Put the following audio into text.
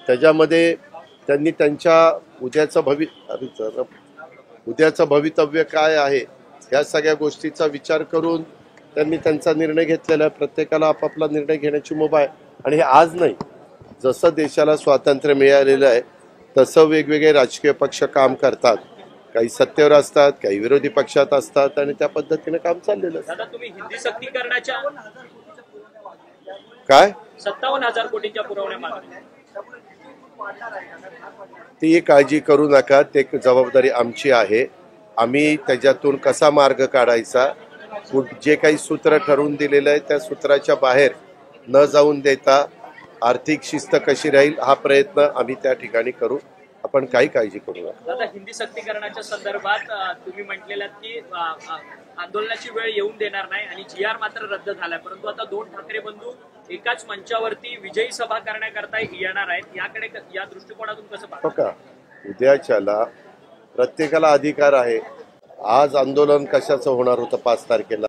त्याच्यामध्ये त्यांनी त्यांच्या उद्याचं भवितव्य काय आहे या सगळ्या गोष्टीचा विचार करून त्यांनी त्यांचा निर्णय घेतलेला आहे. प्रत्येकाला आपापला निर्णय घेण्याची मुभा आहे आणि हे आज नाही, जसं देशाला स्वातंत्र्य मिळालेलं आहे तसं वेगवेगळे राजकीय पक्ष काम करतात. काही सत्तेवर असतात, काही विरोधी पक्षात असतात आणि त्या पद्धतीने काम चाललेलं असतं. तुम्ही हिंदी सक्तीकरणाच्या काय 57,000 कोटींच्या पुरवण्या मागण्या ती काळजी करू नका, ते जबाबदारी आमची आहे. आम्ही त्याच्यातून कसा मार्ग काढायचा, जे काही सूत्र ठरवून दिलेलं आहे त्या सूत्राच्या बाहेर न जाऊन देता आर्थिक शिस्त कशी राहील हा प्रयत्न आम्ही त्या ठिकाणी करू. आपण काही काळजी करू नका. दादा, हिंदी सक्तीकरणाच्या संदर्भात तुम्ही म्हटलेलं की आंदोलनाची वेळ येऊन देणार नाही आणि GR मात्र रद्द झालाय, परंतु आता दोन ठाकरे बंधू एकाच मंचावरती विजयी सभा करण्याकरता येणार आहेत. याकडे या दृष्टिकोनातून कसं पाहता? उद्याच्याला प्रत्येकाला अधिकार आहे. आज आंदोलन कशाचं होणार होतं 5 तारखेला?